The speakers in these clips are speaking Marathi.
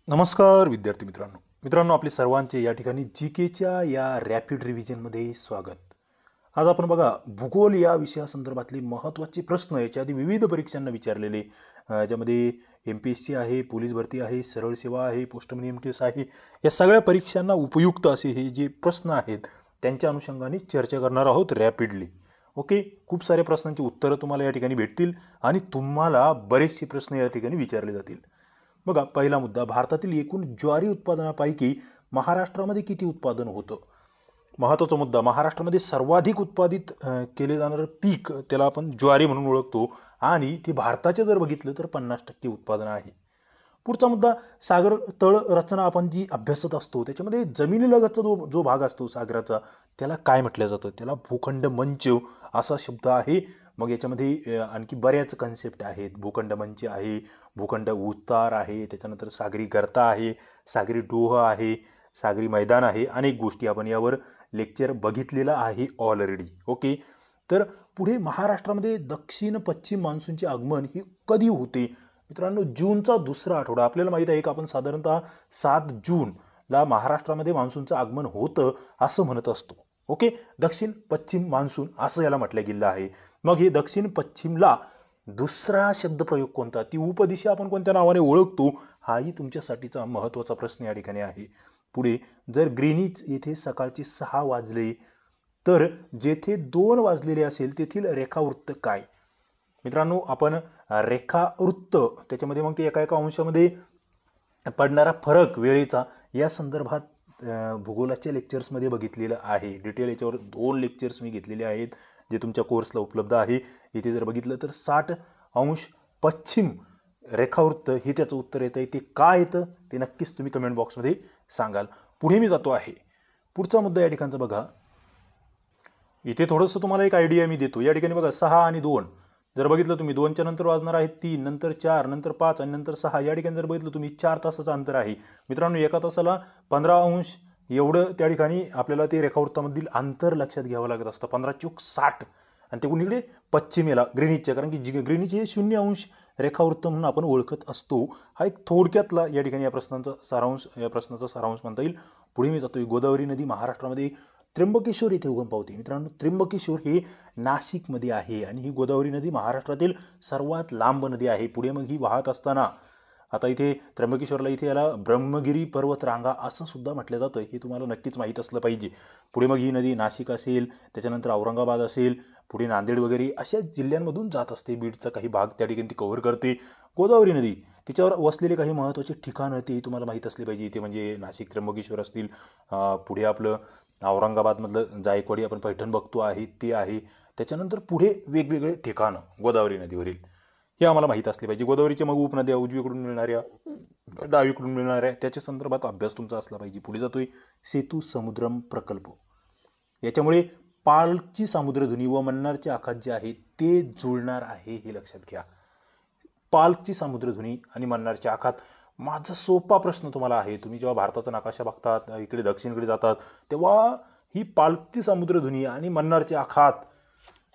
नमस्कार विद्यार्थी मित्रांनो आपले सर्वांचे या ठिकाणी जीकेच्या या रॅपिड रिव्हिजनमध्ये स्वागत। आज आपण बघा भूगोल या विषयासंदर्भातले महत्त्वाचे प्रश्न याच्या आधी विविध परीक्षांना विचारलेले ज्यामध्ये एमपीएससी आहे, पोलीस भरती आहे, सरळ सेवा आहे, पोस्टमन एमटीएस आहे, या सगळ्या परीक्षांना उपयुक्त असे हे जे प्रश्न आहेत त्यांच्या अनुषंगाने चर्चा करणार आहोत रॅपिडली। ओके, खूप सारे प्रश्नांची उत्तरं तुम्हाला या ठिकाणी भेटतील आणि तुम्हाला बरेचसे प्रश्न या ठिकाणी विचारले जातील। बघा, पहिला मुद्दा, भारतातील एकूण ज्वारी उत्पादनापैकी महाराष्ट्रामध्ये किती उत्पादन होतं? महत्त्वाचा मुद्दा, महाराष्ट्रामध्ये सर्वाधिक उत्पादित केले जाणारं पीक त्याला आपण ज्वारी म्हणून ओळखतो आणि ते भारताचे जर बघितलं तर 50% उत्पादन आहे। पुढचा मुद्दा, सागर तळ रचना आपण जी अभ्यासत असतो त्याच्यामध्ये जमिनीलगतचा जो भाग असतो सागराचा त्याला काय म्हटलं जातं? त्याला भूखंड मंच असा शब्द आहे। मग याच्यामध्ये आणखी बऱ्याच कन्सेप्ट आहेत। भूखंड मंच आहे, भूखंड उतार आहे, त्याच्यानंतर सागरी गर्ता आहे, सागरी डोह आहे, सागरी मैदान आहे, अनेक गोष्टी आपण यावर लेक्चर बघितलेला आहे ऑलरेडी। ओके, तर पुढे महाराष्ट्रामध्ये दक्षिण पश्चिम मान्सूनचे आगमन हे कधी होते? मित्रांनो, जूनचा दुसरा आठवडा। आपल्याला माहिती आहे की आपण साधारणतः 7 जूनला महाराष्ट्रामध्ये मान्सूनचं आगमन होतं असं म्हणत असतो। ओके, दक्षिण पश्चिम मान्सून असं याला म्हटलं गेलं आहे। मग हे दक्षिण पश्चिमला दुसरा शब्दप्रयोग कोणता, ती उपदिशा आपण कोणत्या नावाने ओळखतो, हाही तुमच्यासाठीचा महत्त्वाचा प्रश्न या ठिकाणी आहे। पुढे, जर ग्रीनिच येथे सकाळचे 6 वाजले तर जेथे 2 वाजलेले असेल तेथील रेखावृत्त काय? मित्रांनो, आपण रेखावृत्त त्याच्यामध्ये मग ते एका एका अंशामध्ये पडणारा फरक वेळेचा या संदर्भात भूगोलाच्या लेक्चर्समध्ये बघितलेलं आहे। डिटेल याच्यावर 2 लेक्चर्स मी घेतलेले आहेत जे तुमच्या कोर्सला उपलब्ध आहे। इथे जर बघितलं तर 60 अंश पश्चिम रेखावृत्त हे त्याचं उत्तर येतं। ते काय येतं ते नक्कीच तुम्ही कमेंट बॉक्समध्ये सांगाल। पुढे मी जातो आहे। पुढचा मुद्दा या ठिकाणचा बघा, इथे थोडंसं तुम्हाला एक आयडिया मी देतो। या ठिकाणी बघा 6 आणि 2 जर बघितलं तुम्ही, 2च्या नंतर वाजणार आहे 3, नंतर 4, नंतर 5 आणि नंतर 6। या ठिकाणी जर बघितलं तुम्ही 4 तासाचं अंतर आहे। मित्रांनो, एका तासाला 15 अंश एवढं त्या ठिकाणी आपल्याला ते रेखावृत्तामधील अंतर लक्षात घ्यावं लागत असतं। 15 चूक 60 आणि ते कुणीकडे पश्चिमेला ग्रीनिचच्या, कारण की ग्रीनिच हे 0 अंश रेखावृत्त म्हणून आपण ओळखत असतो। हा एक थोडक्यातला या ठिकाणी या प्रश्नाचा सारांश म्हणता येईल। पुढे मी जातोय, गोदावरी नदी महाराष्ट्रामध्ये त्र्यंबकेश्वर येथे उगम पावते। मित्रांनो, त्र्यंबकेश्वर हे नाशिकमध्ये आहे आणि ही गोदावरी नदी महाराष्ट्रातील सर्वात लांब नदी आहे। पुढे मग ही वाहत असताना आता इथे त्र्यंबकेश्वरला इथे याला ब्रह्मगिरी पर्वत रांगा असं सुद्धा म्हटलं जातं, हे तुम्हाला नक्कीच माहीत असलं पाहिजे। पुढे मग ही नदी नाशिक असेल, त्याच्यानंतर औरंगाबाद असेल, पुढे नांदेड वगैरे अशा जिल्ह्यांमधून जात असते। बीडचा काही भाग त्या ठिकाणी ती कव्हर करते। गोदावरी नदी तिच्यावर वसलेले काही महत्त्वाचे ठिकाणं ते तुम्हाला माहीत असले पाहिजे। ते म्हणजे नाशिक त्र्यंबकेश्वर असतील, पुढे आपलं औरंगाबादमधलं जायकवाडी आपण पैठण बघतो आहे ते आहे, त्याच्यानंतर पुढे वेगवेगळे ठिकाणं गोदावरी नदीवरील हे आम्हाला माहीत असले पाहिजे। गोदावरीच्या मग उपनद्या उजवीकडून मिळणाऱ्या, डावीकडून मिळणाऱ्या, त्याच्या संदर्भात अभ्यास तुमचा असला पाहिजे। पुढे जातोय, सेतू समुद्रम प्रकल्प, याच्यामुळे पालची सामुद्रधुनी व मन्नारचे आखात जे आहे ते जुळणार आहे, हे लक्षात घ्या। पालची सामुद्रधुनी आणि मन्नारचे आखात, माझा सोपा प्रश्न तुम्हाला आहे। तुम्ही जेव्हा भारताचा नकाशा बघतात, इकडे दक्षिणकडे जातात, तेव्हा ही पालची सामुद्रधुनी आणि मन्नारचे आखात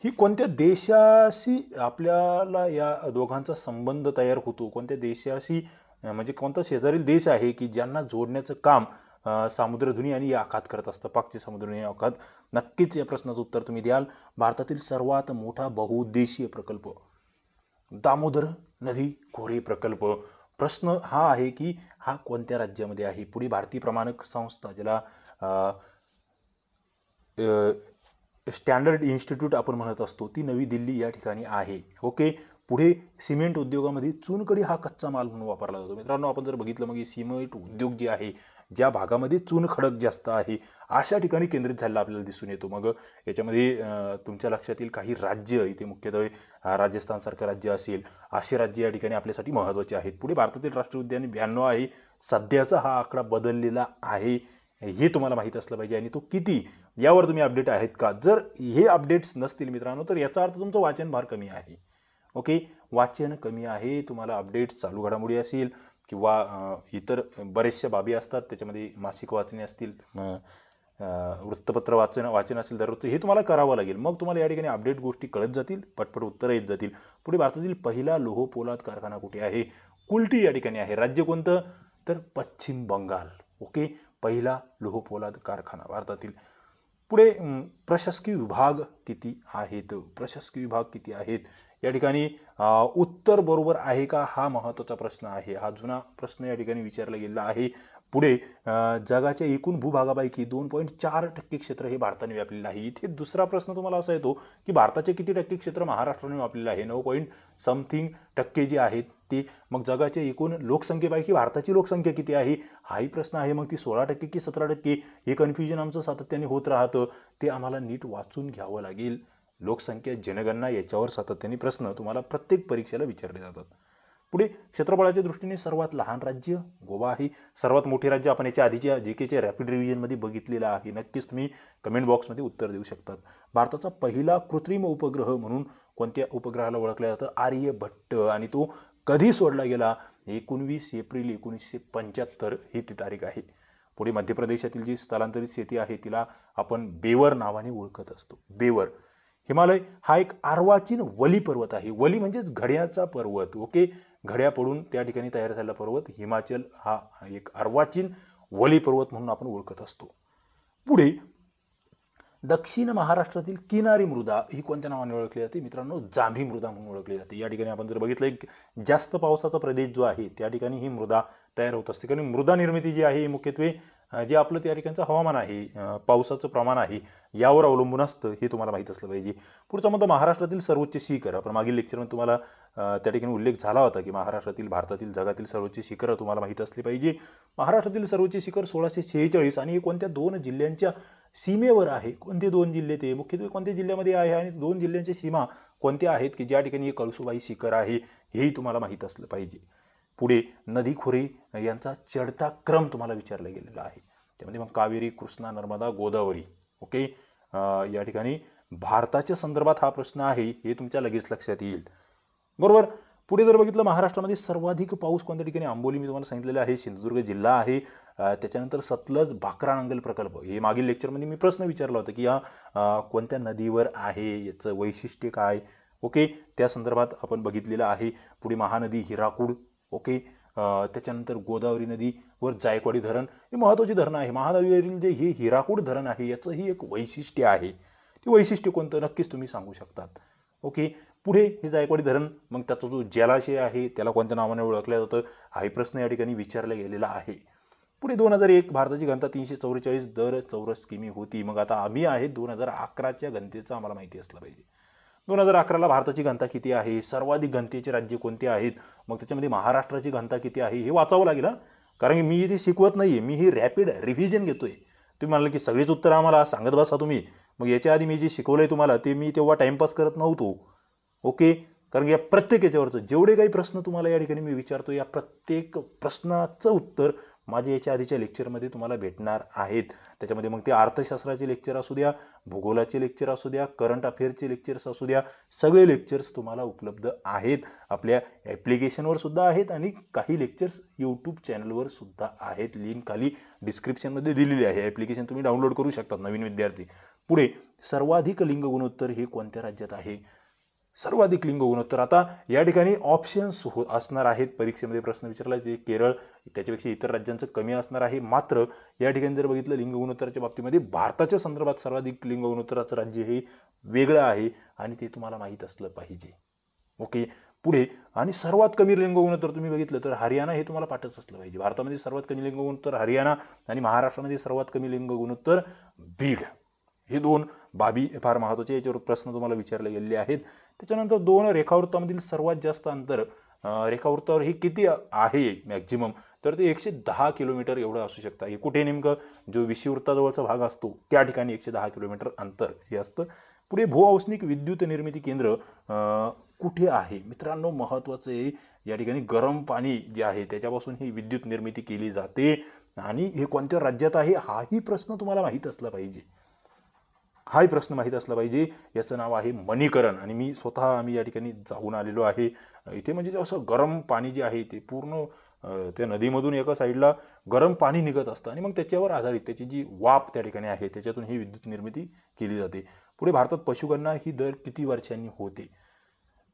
ही कोणत्या देशाशी आपल्याला या दोघांचा संबंध तयार होतो? कोणत्या देशाशी म्हणजे कोणता शेजारील देश आहे की ज्यांना जोडण्याचं काम सामुद्रधुनी आणि या आखात करत असतं? पाकची सामुद्रधुनी आखात। नक्कीच या प्रश्नाचं उत्तर तुम्ही द्याल। भारतातील सर्वात मोठा बहुउद्देशीय प्रकल्प, दामोदर नदी खोरे प्रकल्प। प्रश्न हा आहे की हा कोणत्या राज्यामध्ये आहे? पुढे भारतीय प्रमाणक संस्था, ज्याला स्टँडर्ड इन्स्टिट्यूट आपण म्हणत असतो, ती नवी दिल्ली या ठिकाणी आहे। ओके, पुढे सिमेंट उद्योगामध्ये चुनखडी हा कच्चा माल म्हणून वापरला जातो। मित्रांनो, आपण जर बघितलं मग सिमेंट उद्योग जे आहे, ज्या भागामध्ये चुनखडक जास्त आहे अशा ठिकाणी केंद्रित झालेला आपल्याला दिसून येतो। मग याच्यामध्ये तुमच्या लक्षात येईल काही राज्य, इथे मुख्यत्वे राजस्थानसारखं राज्य असेल, असे राज्य या ठिकाणी आपल्यासाठी महत्त्वाचे आहेत। पुढे भारतातील राष्ट्रीय उद्याने 92 आहे। सध्याचा हा आकडा बदललेला आहे, हे तुम्हाला माहीत असलं पाहिजे। आणि तो किती, यावर तुम्ही अपडेट आहेत का? जर हे अपडेट्स नसतील मित्रांनो तर याचा अर्थ तुमचं वाचन भार कमी आहे। ओके, वाचन कमी आहे, तुम्हाला अपडेट्स, चालू घडामोडी असेल किंवा इतर बरेचशा बाबी असतात, त्याच्यामध्ये मासिक वाचने असतील, वृत्तपत्र वाचन असेल दररोजचं, हे तुम्हाला करावं लागेल। मग तुम्हाला या ठिकाणी अपडेट गोष्टी कळत जातील, पटपट उत्तरं येत जातील। पुढे भारतातील पहिला लोह पोलाद कारखाना कुठे आहे? कुल्टी या ठिकाणी आहे। राज्य कोणतं? तर पश्चिम बंगाल. ओके, पहिला लोहपोलाद कारखाना भारतातील. पुढे प्रशासकीय विभाग किती आहेत, प्रशासकीय विभाग किती आहेत या ठिकाणी उत्तर बरोबर आहे का हा महत्त्वाचा प्रश्न आहे. हा जुना प्रश्न या ठिकाणी विचारला गेलेला आहे. पुढे जगाच्या एकूण भूभागापैकी 2.4% क्षेत्र हे भारताने व्यापलेलं आहे. इथे दुसरा प्रश्न तुम्हाला असा येतो की भारताचे किती टक्के क्षेत्र महाराष्ट्राने व्यापलेलं आहे. 9.something% जे आहेत ते. मग जगाच्या एकूण लोकसंख्येपैकी भारताची लोकसंख्या किती आहे हाही प्रश्न आहे. मग ती 16% की 17%, हे कन्फ्युजन आमचं सातत्याने होत राहतं. ते आम्हाला नीट वाचून घ्यावं लागेल. लोकसंख्या, जनगणना याच्यावर सातत्याने प्रश्न तुम्हाला प्रत्येक परीक्षेला विचारले जातात. पुढे क्षेत्रफळाच्या दृष्टीने सर्वात लहान राज्य गोवा आहे. सर्वात मोठे राज्य आपण याच्या आधीच्या जीकेच्या रॅपिड रिव्हिजनमध्ये बघितलेलं आहे. नक्कीच तुम्ही कमेंट बॉक्समध्ये उत्तर देऊ शकतात. भारताचा पहिला कृत्रिम उपग्रह म्हणून कोणत्या उपग्रहाला ओळखलं जातं, आर्यभट्ट. आणि तो कधी सोडला गेला, 19 एप्रिल 1975 ही ती तारीख आहे. पुढे मध्य प्रदेशातील जी स्थलांतरित शेती आहे तिला आपण बेवर नावाने ओळखत असतो. बेवर. हिमालय हा एक अर्वाचीन वली पर्वत आहे. वली म्हणजेच घड्याचा पर्वत. ओके, घड्या पडून त्या ठिकाणी तयार झालेला पर्वत हिमाचल हा एक अर्वाचीन वली पर्वत म्हणून आपण ओळखत असतो. पुढे दक्षिण महाराष्ट्रातील किनारी मृदा ही कोणत्या नावाने ओळखली जाते मित्रांनो, जांभी मृदा म्हणून ओळखली जाते. या ठिकाणी आपण जर बघितलं एक जास्त पावसाचा प्रदेश जो आहे त्या ठिकाणी ही मृदा तयार होत असते. कारण मृदा निर्मिती जी आहे मुख्यत्वे जे आपलं त्या ठिकाणचं हवामान आहे, पावसाचं प्रमाण आहे, यावर अवलंबून असतं. हे तुम्हाला माहीत असलं पाहिजे. पुढचा मुद्दा महाराष्ट्रातील सर्वोच्च शिखर. आपण मागील लेक्चरमध्ये तुम्हाला त्या ठिकाणी उल्लेख झाला होता की महाराष्ट्रातील, भारतातील, जगातील सर्वोच्च शिखर तुम्हाला माहीत असली पाहिजे. महाराष्ट्रातील सर्वोच्च शिखर 1646 आणि हे कोणत्या 2 जिल्ह्यांच्या सीमेवर आहे. कोणते 2 जिल्हे ते, मुख्यत्वे कोणत्या जिल्ह्यामध्ये आहे आणि 2 जिल्ह्यांच्या सीमा कोणत्या आहेत की ज्या ठिकाणी हे कळसुबाई शिखर आहे, हेही तुम्हाला माहीत असलं पाहिजे. पुढे नदी खोरे यांचा चढता क्रम तुम्हाला विचारला गेलेला आहे. त्यामध्ये मग कावेरी, कृष्णा, नर्मदा, गोदावरी. ओके, या ठिकाणी भारताच्या संदर्भात हा प्रश्न आहे, हे तुमच्या लगेच लक्षात येईल. बरोबर. पुढे जर बघितलं महाराष्ट्रामध्ये सर्वाधिक पाऊस कोणत्या ठिकाणी, आंबोली मी तुम्हाला सांगितलेलं आहे, सिंधुदुर्ग जिल्हा आहे. त्याच्यानंतर सतलज भाकरा नांगल प्रकल्प, हे मागील लेक्चरमध्ये मी प्रश्न विचारला होता की या कोणत्या नदीवर आहे, याचं वैशिष्ट्य काय. ओके, त्या संदर्भात आपण बघितलेलं आहे. पुढे महानदी हिराकूड. ओके, त्याच्यानंतर गोदावरी नदीवर जायकवाडी धरण, हे महत्त्वाची धरणं आहे. महानदीवरील जे हे हिराकूड धरण आहे याचंही एक वैशिष्ट्य आहे. ते वैशिष्ट्य कोणतं नक्कीच तुम्ही सांगू शकतात. ओके, पुढे हे जायकवाडी धरण, मग त्याचा जो जलाशय आहे त्याला कोणत्या नावाने ओळखलं जातं, हाही प्रश्न या ठिकाणी विचारला गेलेला आहे. पुढे 2001 भारताची घनता 344 दर चौरस किमी होती. मग आता आम्ही आहे 2011च्या घनतेचं आम्हाला माहिती असलं पाहिजे. 2011ला भारताची घनता किती आहे, सर्वाधिक घनतेचे राज्य कोणते आहेत, मग त्याच्यामध्ये महाराष्ट्राची घनता किती आहे हे वाचावं लागेल. कारण की मी इथे शिकवत नाही आहे, मी ही रॅपिड रिव्हिजन घेतो आहे. तुम्ही म्हणाल की सगळेच उत्तर आम्हाला सांगत बसा तुम्ही. मग याच्या आधी मी जे शिकवलं आहे तुम्हाला ते मी तेव्हा टाईमपास करत नव्हतो. ओके, कारण या प्रत्येक याच्यावरचं जेवढे काही प्रश्न तुम्हाला या ठिकाणी मी विचारतो, या प्रत्येक प्रश्नाचं उत्तर माझ्या याच्या आधीच्या लेक्चरमध्ये तुम्हाला भेटणार आहेत. त्याच्यामध्ये मग ते अर्थशास्त्राचे लेक्चर असू द्या, भूगोलाचे लेक्चर असू द्या, करंट अफेअर्सचे लेक्चर्स असू द्या, सगळे लेक्चर्स तुम्हाला उपलब्ध आहेत. आपल्या ॲप्लिकेशनवर सुद्धा आहेत आणि काही लेक्चर्स यूट्यूब चॅनलवर सुद्धा आहेत. लिंक खाली डिस्क्रिप्शनमध्ये दिलेली आहे. ॲप्लिकेशन तुम्ही डाउनलोड करू शकतात नवीन विद्यार्थी. पुढे सर्वाधिक लिंग गुणोत्तर हे कोणत्या राज्यात आहे, सर्वाधिक लिंग गुणोत्तर. आता या ठिकाणी ऑप्शन्स असणार आहेत, परीक्षेमध्ये प्रश्न विचारला ते केरळ, त्याच्यापेक्षा इतर राज्यांचं कमी असणार आहे. मात्र या ठिकाणी जर बघितलं लिंग गुणोत्तराच्या बाबतीमध्ये भारताच्या संदर्भात सर्वाधिक लिंग गुणोत्तराचं राज्य हे वेगळं आहे आणि ते तुम्हाला माहीत असलं पाहिजे. ओके, पुढे आणि सर्वात कमी लिंग गुणोत्तर तुम्ही बघितलं तर हरियाणा, हे तुम्हाला पाठच असलं पाहिजे. भारतामध्ये सर्वात कमी लिंग गुणोत्तर हरियाणा आणि महाराष्ट्रामध्ये सर्वात कमी लिंग गुणोत्तर बीड. हे 2 बाबी फार महत्त्वाचे, याच्यावर प्रश्न तुम्हाला विचारले गेलेले आहेत. त्याच्यानंतर 2 रेखावृत्तामधील सर्वात जास्त अंतर रेखावृत्तावर हे किती आहे मॅक्झिमम, तर ते 110 किलोमीटर एवढं असू शकतं. हे कुठे नेमकं, जो विषुवृत्ताजवळचा भाग असतो त्या ठिकाणी 110 किलोमीटर अंतर हे असतं. पुढे भूऔष्णिक विद्युत निर्मिती केंद्र कुठे आहे मित्रांनो, महत्त्वाचं आहे. या ठिकाणी गरम पाणी जे आहे त्याच्यापासून ही विद्युत निर्मिती केली जाते आणि हे कोणत्या राज्यात आहे हाही प्रश्न तुम्हाला माहीत असला पाहिजे. हाही प्रश्न माहीत असला पाहिजे. याचं नाव आहे मणीकरण आणि मी स्वतः आम्ही या ठिकाणी जाऊन आलेलो आहे. इथे म्हणजे असं गरम पाणी जे आहे ते पूर्ण त्या नदीमधून एका साईडला गरम पाणी निघत असतं आणि मग त्याच्यावर आधारित त्याची जी वाफ त्या ठिकाणी आहे त्याच्यातून ही विद्युत निर्मिती केली जाते. पुढे भारतात पशुगणना ही दर किती वर्षांनी होते,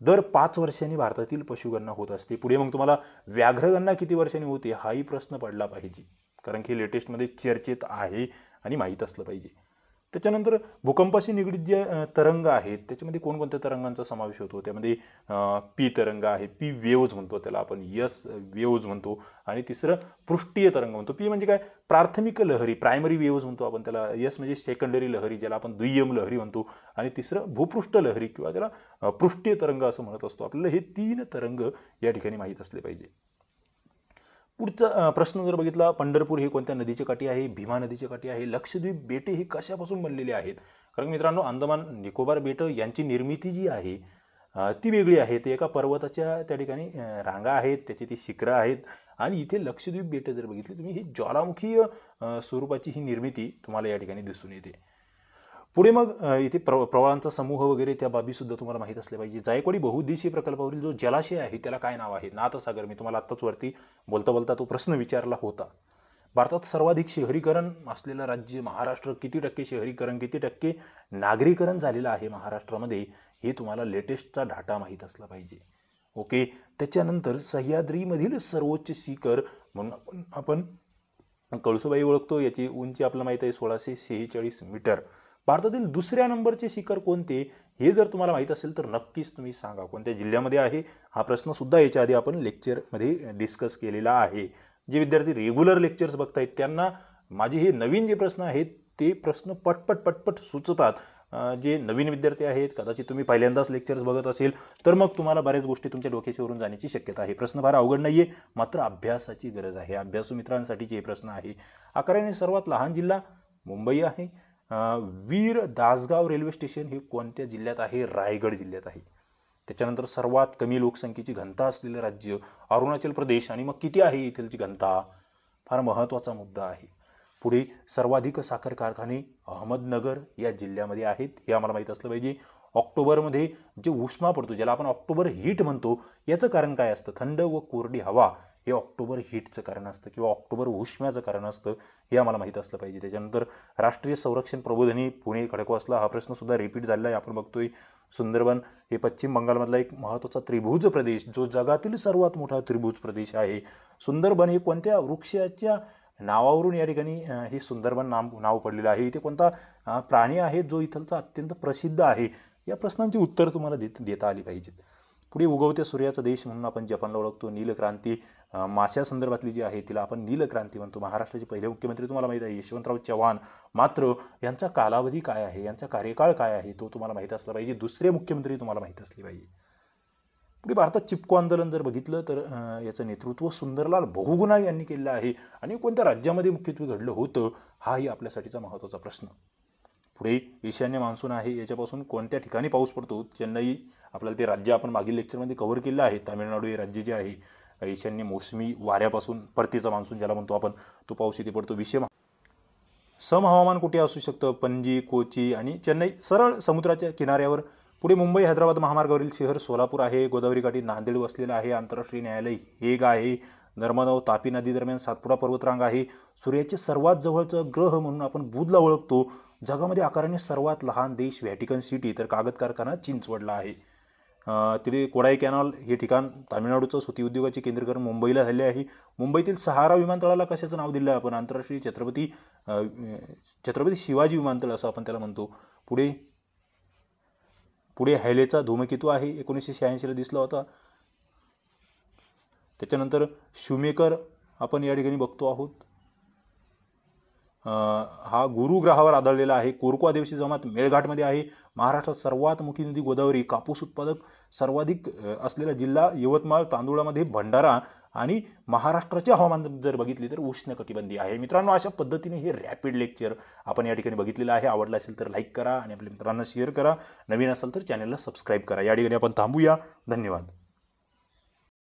दर 5 वर्षांनी भारतातील पशुगणना होत असते. पुढे मग तुम्हाला व्याघ्रगणना किती वर्षांनी होते हाही प्रश्न पडला पाहिजे, कारण की लेटेस्टमध्ये चर्चेत आहे आणि माहीत असलं पाहिजे. त्याच्यानंतर भूकंपाशी निगडीत जे तरंग आहेत त्याच्यामध्ये कोणकोणत्या तरंगांचा समावेश होतो, त्यामध्ये पी तरंग आहे, पी वेव्ज म्हणतो त्याला आपण, यस वेव्ज म्हणतो, आणि तिसरं पृष्ठीय तरंग म्हणतो. पी म्हणजे काय, प्राथमिक लहरी, प्रायमरी वेव्ज म्हणतो आपण त्याला, यस म्हणजे सेकंडरी लहरी ज्याला आपण दुय्यम लहरी म्हणतो, आणि तिसरं भूपृष्ठ लहरी किंवा त्याला पृष्ठीय तरंग असं म्हणत असतो. आपल्याला हे 3 तरंग या ठिकाणी माहीत असले पाहिजे. पुढचा प्रश्न जर बघितला, पंढरपूर हे कोणत्या नदीच्या काठी आहे, भीमा नदीच्या काठी आहे. लक्षद्वीप बेटे हे कशापासून बनलेले आहेत, कारण मित्रांनो अंदमान निकोबार बेटं यांची निर्मिती जी आहे ती वेगळी आहे. ते एका पर्वताच्या त्या ठिकाणी रांगा आहेत, त्याची ती शिखरं आहेत, आणि इथे लक्षद्वीप बेटं जर बघितली तुम्ही ही ज्वालामुखीय स्वरूपाची ही निर्मिती तुम्हाला या ठिकाणी दिसून येते. पुढे मग इथे प्रवाळांचा समूह वगैरे त्या बाबीसुद्धा तुम्हाला माहीत असल्या पाहिजे. जायकवाडी बहुउद्देशीय प्रकल्पावरील जो जलाशय आहे त्याला काय नाव आहे, नाथसागर. मी तुम्हाला आत्ताच वरती बोलता बोलता तो प्रश्न विचारला होता. भारतात सर्वाधिक शहरीकरण असलेलं राज्य महाराष्ट्र, किती टक्के शहरीकरण, किती टक्के नागरीकरण झालेलं आहे महाराष्ट्रामध्ये, हे तुम्हाला लेटेस्टचा डाटा माहीत असला पाहिजे. ओके. त्याच्यानंतर सह्याद्रीमधील सर्वोच्च शिखर म्हणून आपण कळसुबाई ओळखतो, याची उंची आपल्याला माहीत आहे 1646 मीटर. भारतातील दुसऱ्या नंबरचे शिखर कोणते हे जर तुम्हाला माहीत असेल तर नक्कीच तुम्ही सांगा, कोणत्या जिल्ह्यामध्ये आहे. हा प्रश्न सुद्धा याच्या आधी आपण लेक्चरमध्ये डिस्कस केलेला आहे. जे विद्यार्थी रेग्युलर लेक्चर्स बघतायत त्यांना माझे हे नवीन जे प्रश्न आहेत ते प्रश्न पटपट सुचतात. जे नवीन विद्यार्थी आहेत, कदाचित तुम्ही पहिल्यांदाच लेक्चर्स बघत असेल तर मग तुम्हाला बऱ्याच गोष्टी तुमच्या डोक्यावरून जाण्याची शक्यता आहे. प्रश्न फार अवघड नाही आहे, मात्र अभ्यासाची गरज आहे. अभ्यासू मित्रांसाठीचे हे प्रश्न आहे. आकाराने सर्वात लहान जिल्हा मुंबई आहे. वीर दासगाव रेल्वे स्टेशन हे कोणत्या जिल्ह्यात आहे, रायगड जिल्ह्यात आहे. त्याच्यानंतर सर्वात कमी लोकसंख्येची घनता असलेलं राज्य अरुणाचल प्रदेश, आणि मग किती आहे इथलची घनता, फार महत्त्वाचा मुद्दा आहे. पुढे सर्वाधिक साखर कारखाने अहमदनगर या जिल्ह्यामध्ये आहेत, हे आम्हाला माहीत असलं पाहिजे. ऑक्टोबरमध्ये जे उष्मा पडतो ज्याला आपण ऑक्टोबर हीट म्हणतो, याचं कारण काय असतं, थंड व कोरडी हवा हे ऑक्टोबर हीटचं कारण असतं किंवा ऑक्टोबर उष्म्याचं कारण असतं, हे आम्हाला माहीत असलं पाहिजे. त्याच्यानंतर राष्ट्रीय संरक्षण प्रबोधिनी पुणे खडकवासला, हा प्रश्नसुद्धा रिपीट झालेला आहे. आपण बघतोय सुंदरबन हे पश्चिम बंगालमधला एक महत्त्वाचा त्रिभुज प्रदेश, जो जगातील सर्वात मोठा त्रिभुज प्रदेश आहे. सुंदरबन हे कोणत्या वृक्षाच्या नावावरून या ठिकाणी हे सुंदरबन नाव पडलेलं आहे. इथे कोणता प्राणी आहे जो इथलचा अत्यंत प्रसिद्ध आहे, या प्रश्नांची उत्तर तुम्हाला देता आली पाहिजेत. पुढे उगवत्या सूर्याचा देश म्हणून आपण जपानला ओळखतो. नीलक्रांती माश्यासंदर्भातली जी आहे तिला आपण नीलक्रांती म्हणतो. महाराष्ट्राचे पहिले मुख्यमंत्री तुम्हाला माहीत आहे यशवंतराव चव्हाण, मात्र यांचा कालावधी काय आहे, यांचा कार्यकाळ काय आहे तो तुम्हाला माहीत असला पाहिजे. दुसरे मुख्यमंत्री तुम्हाला माहीत असले पाहिजे. पुढे भारतात चिपको आंदोलन जर बघितलं तर याचं नेतृत्व सुंदरलाल बहुगुणा यांनी केलेलं आहे, आणि कोणत्या राज्यामध्ये मुख्यत्वे घडलं होतं हाही आपल्यासाठीचा महत्त्वाचा प्रश्न. पुढे ईशान्य मान्सून आहे, याच्यापासून कोणत्या ठिकाणी पाऊस पडतो, चेन्नई, आपल्याला ते राज्य आपण मागील लेक्चरमध्ये कव्हर केलं आहे. तामिळनाडू हे राज्य जे आहे ईशान्य मोसमी वाऱ्यापासून परतीचा मान्सून ज्याला म्हणतो आपण, तो पाऊस इथे पडतो. सम हवामान कुठे असू शकतं, पणजी, कोची आणि चेन्नई, सरळ समुद्राच्या किनाऱ्यावर. पुढे मुंबई हैदराबाद महामार्गावरील शहर सोलापूर आहे. गोदावरी काठी नांदेड वसलेलं आहे. आंतरराष्ट्रीय न्यायालय हेग आहे. नर्मदा व तापी नदी दरम्यान सातपुडा पर्वतरांग आहे. सूर्याचे सर्वात जवळचं ग्रह म्हणून आपण बुधला ओळखतो. जगामध्ये आकाराने सर्वात लहान देश व्हॅटिकन सिटी, तर कागद कारखाना चिंचवडला आहे. तिथे कोडाई कॅनॉल हे ठिकाण तामिळनाडूचं सुती उद्योगाचे केंद्रीकरण मुंबईला झाले आहे. मुंबईतील सहारा विमानतळाला कशाचं नाव दिलं आहे आपण, आंतरराष्ट्रीय छत्रपती शिवाजी विमानतळ असं आपण त्याला म्हणतो. पुढे हैलेचा धूमकेतू आहे, 1986ला दिसला होता. त्याच्यानंतर शूमेकर आपण या ठिकाणी बघतो आहोत. हा गुरुग्रहावर आढळलेला आहे. कोरकू आदिवासी जमात मेळघाटमध्ये आहे. महाराष्ट्रात सर्वात मोठी नदी गोदावरी. कापूस उत्पादक सर्वाधिक असलेला जिल्हा यवतमाळ. तांदूळामध्ये भंडारा. आणि महाराष्ट्राचे हवामान जर बघितले तर उष्णकटिबंधीय आहे. मित्रांनो, अशा पद्धतीने हे रॅपिड लेक्चर आपण या ठिकाणी बघितलेलं आहे. आवडलं असेल तर लाईक करा आणि आपल्या मित्रांना शेअर करा. नवीन असेल तर चॅनलला सबस्क्राईब करा. या ठिकाणी आपण थांबूया. धन्यवाद.